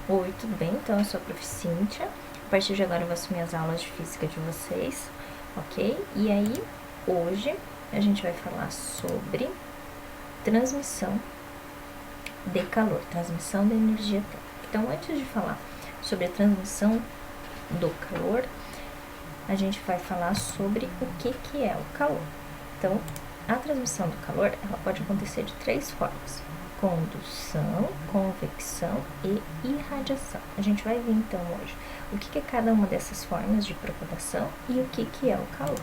Oi, tudo bem? Então, eu sou a Prof. Cíntia. A partir de agora eu vou assumir as aulas de física de vocês, ok? E aí, hoje, a gente vai falar sobre transmissão de calor, transmissão de energia térmica. Então, antes de falar sobre a transmissão do calor, a gente vai falar sobre o que é o calor. Então, a transmissão do calor, ela pode acontecer de três formas: condução, convecção e irradiação. A gente vai ver então hoje o que é cada uma dessas formas de propagação e o que é o calor.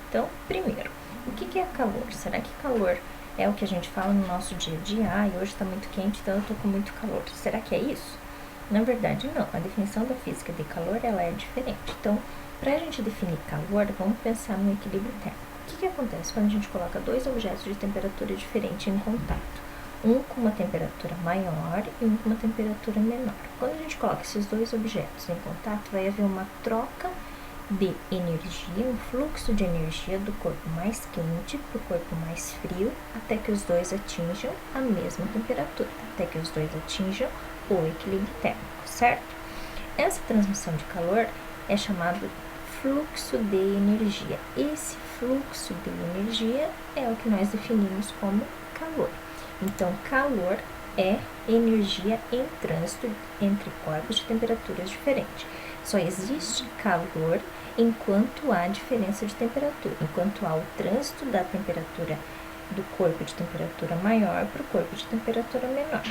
Então, primeiro, o que é calor? Será que calor é o que a gente fala no nosso dia a dia? Ah, hoje está muito quente, então eu estou com muito calor. Será que é isso? Na verdade, não. A definição da física de calor, ela é diferente. Então, para a gente definir calor, vamos pensar no equilíbrio térmico. O que acontece quando a gente coloca dois objetos de temperatura diferente em contato? Um com uma temperatura maior e um com uma temperatura menor. Quando a gente coloca esses dois objetos em contato, vai haver uma troca de energia, um fluxo de energia do corpo mais quente para o corpo mais frio, até que os dois atinjam a mesma temperatura, até que os dois atinjam o equilíbrio térmico, certo? Essa transmissão de calor é chamado fluxo de energia. Esse fluxo de energia é o que nós definimos como calor. Então, calor é energia em trânsito entre corpos de temperaturas diferentes. Só existe calor enquanto há diferença de temperatura, enquanto há o trânsito da temperatura do corpo de temperatura maior para o corpo de temperatura menor.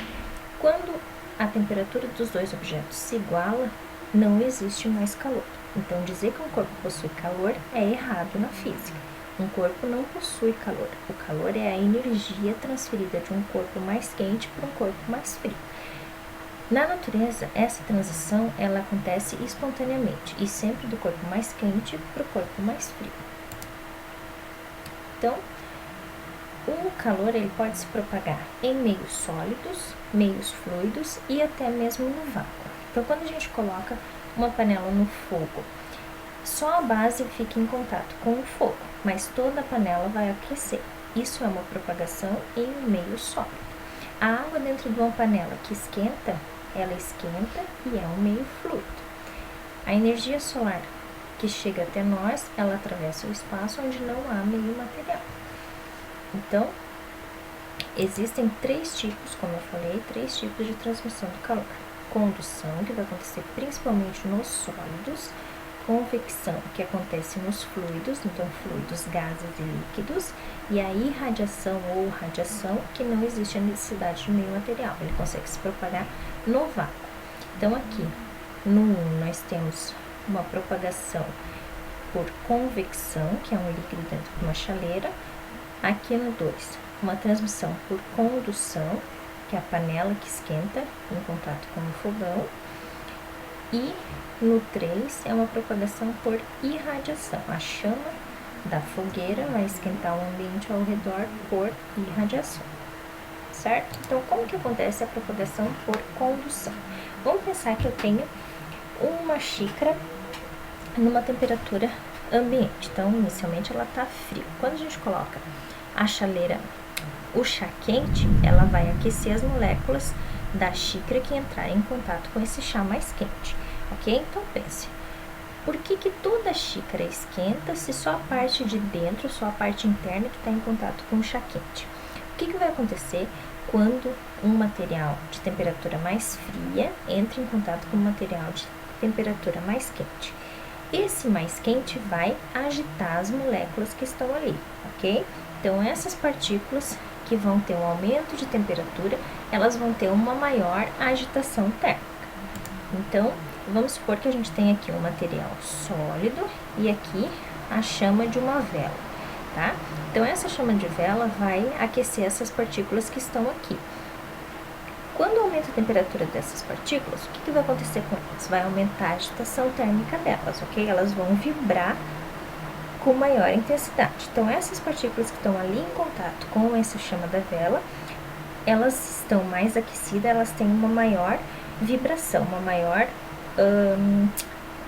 Quando a temperatura dos dois objetos se iguala, não existe mais calor. Então, dizer que um corpo possui calor é errado na física. Um corpo não possui calor. O calor é a energia transferida de um corpo mais quente para um corpo mais frio. Na natureza, essa transição ela acontece espontaneamente e sempre do corpo mais quente para o corpo mais frio. Então, o calor ele pode se propagar em meios sólidos, meios fluidos e até mesmo no vácuo. Então, quando a gente coloca uma panela no fogo, só a base fica em contato com o fogo, mas toda a panela vai aquecer. Isso é uma propagação em um meio sólido. A água dentro de uma panela que esquenta, ela esquenta e é um meio fluido. A energia solar que chega até nós, ela atravessa o espaço onde não há meio material. Então, existem três tipos, como eu falei, três tipos de transmissão do calor. Condução, que vai acontecer principalmente nos sólidos. Convecção, que acontece nos fluidos, então fluidos, gases e líquidos. E a irradiação ou radiação, que não existe a necessidade de meio material, ele consegue se propagar no vácuo. Então, aqui no 1 nós temos uma propagação por convecção, que é um líquido dentro de uma chaleira. Aqui no 2, uma transmissão por condução, que é a panela que esquenta em contato com o fogão. E no 3 é uma propagação por irradiação. A chama da fogueira vai esquentar o ambiente ao redor por irradiação, certo? Então, como que acontece a propagação por condução? Vamos pensar que eu tenho uma xícara numa temperatura ambiente. Então, inicialmente ela está fria. Quando a gente coloca a chaleira, o chá quente, ela vai aquecer as moléculas da xícara que entrar em contato com esse chá mais quente, ok? Então, pense, por que toda a xícara esquenta se só a parte de dentro, só a parte interna que está em contato com o chá quente? O que vai acontecer quando um material de temperatura mais fria entra em contato com um material de temperatura mais quente? Esse mais quente vai agitar as moléculas que estão ali, ok? Então, essas partículas que vão ter um aumento de temperatura, elas vão ter uma maior agitação térmica. Então, vamos supor que a gente tem aqui um material sólido e aqui a chama de uma vela, tá? Então, essa chama de vela vai aquecer essas partículas que estão aqui. Quando aumenta a temperatura dessas partículas, o que vai acontecer com elas? Vai aumentar a agitação térmica delas, ok? Elas vão vibrar com maior intensidade. Então, essas partículas que estão ali em contato com essa chama da vela, elas estão mais aquecidas, elas têm uma maior vibração, uma maior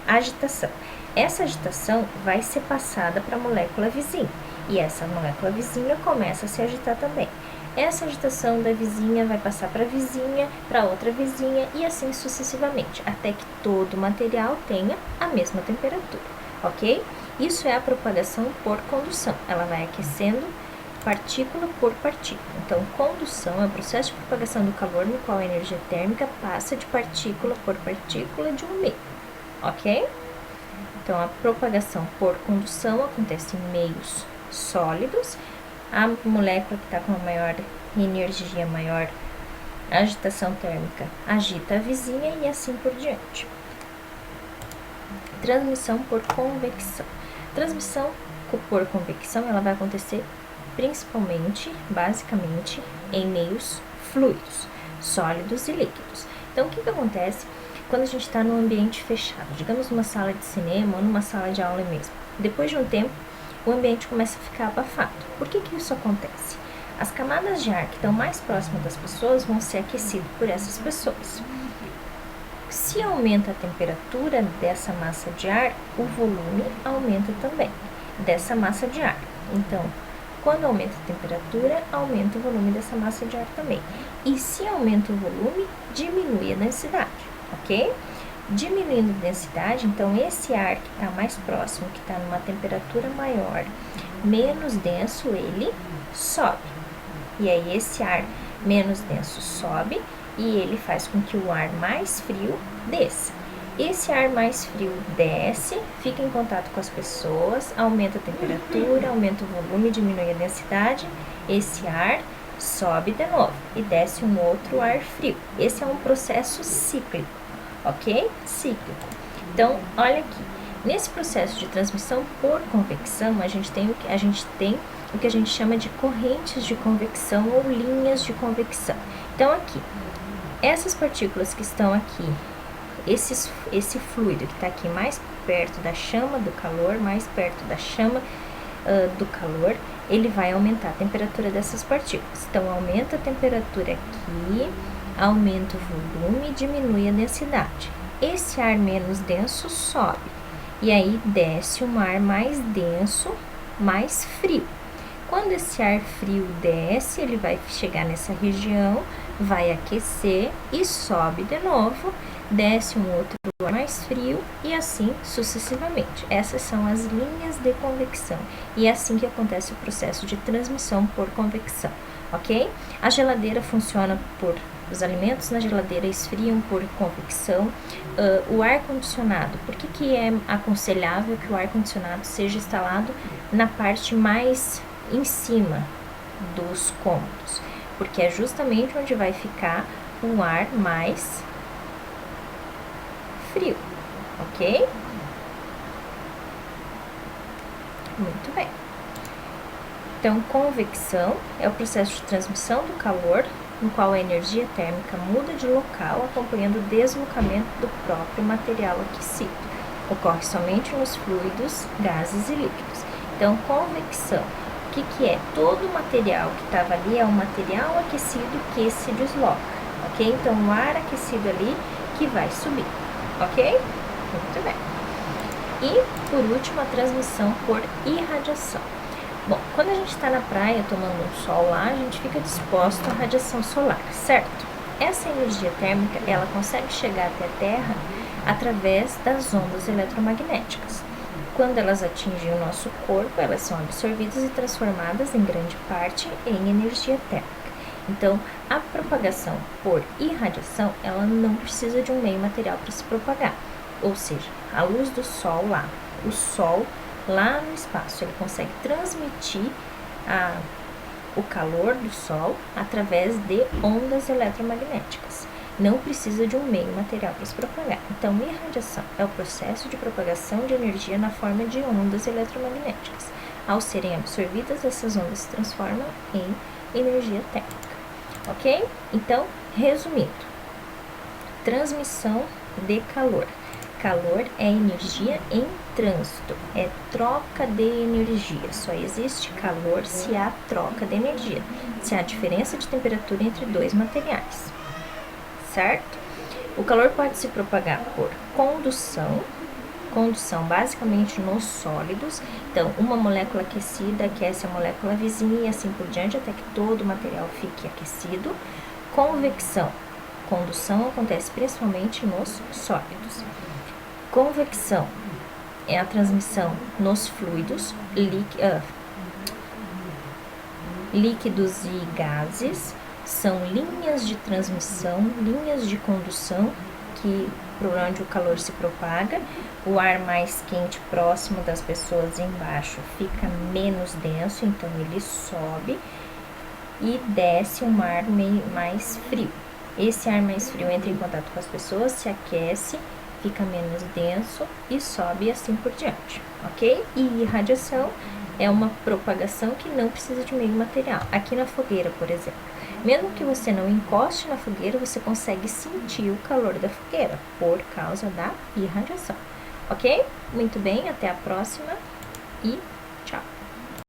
agitação. Essa agitação vai ser passada para a molécula vizinha, e essa molécula vizinha começa a se agitar também. essa agitação da vizinha vai passar para a vizinha, para outra vizinha e assim sucessivamente, até que todo o material tenha a mesma temperatura, ok? Isso é a propagação por condução, ela vai aquecendo partícula por partícula. Então, condução é o processo de propagação do calor no qual a energia térmica passa de partícula por partícula de um meio, ok? Então, a propagação por condução acontece em meios sólidos. A molécula que está com a maior energia, maior agitação térmica, agita a vizinha e assim por diante. Transmissão por convecção. Transmissão por convecção, ela vai acontecer principalmente, basicamente, em meios fluidos, sólidos e líquidos. Então, o que acontece quando a gente está num ambiente fechado, digamos numa sala de cinema ou numa sala de aula mesmo? Depois de um tempo, o ambiente começa a ficar abafado. Por que isso acontece? As camadas de ar que estão mais próximas das pessoas vão ser aquecidas por essas pessoas. Se aumenta a temperatura dessa massa de ar, o volume aumenta também dessa massa de ar. Então, quando aumenta a temperatura, aumenta o volume dessa massa de ar também. E se aumenta o volume, diminui a densidade, ok? Diminuindo a densidade, então esse ar que está mais próximo, que está numa temperatura maior, menos denso, ele sobe. E aí esse ar menos denso sobe e ele faz com que o ar mais frio desça. Esse ar mais frio desce, fica em contato com as pessoas, aumenta a temperatura, aumenta o volume, diminui a densidade. Esse ar sobe de novo e desce um outro ar frio. Esse é um processo cíclico, ok? Cíclico. Então, olha aqui. Nesse processo de transmissão por convecção, a gente tem o que a gente chama de correntes de convecção ou linhas de convecção. Então, aqui, essas partículas que estão aqui, esse fluido que está aqui mais perto da chama do calor, mais perto da chama do calor, ele vai aumentar a temperatura dessas partículas. Então, aumenta a temperatura aqui, aumenta o volume e diminui a densidade. Esse ar menos denso sobe, e aí desce um ar mais denso, mais frio. Quando esse ar frio desce, ele vai chegar nessa região, vai aquecer e sobe de novo, desce um outro ar mais frio e assim sucessivamente. Essas são as linhas de convecção e é assim que acontece o processo de transmissão por convecção, ok? A geladeira funciona por... Os alimentos na geladeira esfriam por convecção. O ar-condicionado, por que é aconselhável que o ar-condicionado seja instalado na parte mais em cima dos cômodos? Porque é justamente onde vai ficar um ar mais frio, ok? Muito bem. Então, convecção é o processo de transmissão do calor, no qual a energia térmica muda de local acompanhando o deslocamento do próprio material aquecido. Ocorre somente nos fluidos, gases e líquidos. Então, convecção, o que é? Todo o material que estava ali é um material aquecido que se desloca, ok? Então, o ar aquecido ali que vai subir, ok? Muito bem. E, por último, a transmissão por irradiação. Bom, quando a gente está na praia tomando um sol lá, a gente fica disposto à radiação solar, certo? Essa energia térmica, ela consegue chegar até a Terra através das ondas eletromagnéticas. Quando elas atingem o nosso corpo, elas são absorvidas e transformadas em grande parte em energia térmica. Então, a propagação por irradiação, ela não precisa de um meio material para se propagar. Ou seja, a luz do sol lá, o sol lá no espaço, ele consegue transmitir o calor do sol através de ondas eletromagnéticas. Não precisa de um meio material para se propagar. Então, irradiação é o processo de propagação de energia na forma de ondas eletromagnéticas. Ao serem absorvidas, essas ondas se transformam em energia térmica. Ok? Então, resumindo, transmissão de calor. Calor é energia em trânsito, é troca de energia. Só existe calor se há troca de energia, se há diferença de temperatura entre dois materiais, certo? O calor pode se propagar por condução, condução basicamente nos sólidos. Então, uma molécula aquecida aquece a molécula vizinha e assim por diante, até que todo o material fique aquecido. Convecção. Condução acontece principalmente nos sólidos. Convecção é a transmissão nos fluidos, líquidos e gases. São linhas de transmissão, linhas de condução por onde o calor se propaga. O ar mais quente próximo das pessoas embaixo fica menos denso, então ele sobe e desce um ar mais frio. Esse ar mais frio entra em contato com as pessoas, se aquece, fica menos denso e sobe assim por diante, ok? E irradiação é uma propagação que não precisa de meio material. Aqui na fogueira, por exemplo, mesmo que você não encoste na fogueira, você consegue sentir o calor da fogueira por causa da irradiação, ok? Muito bem, até a próxima e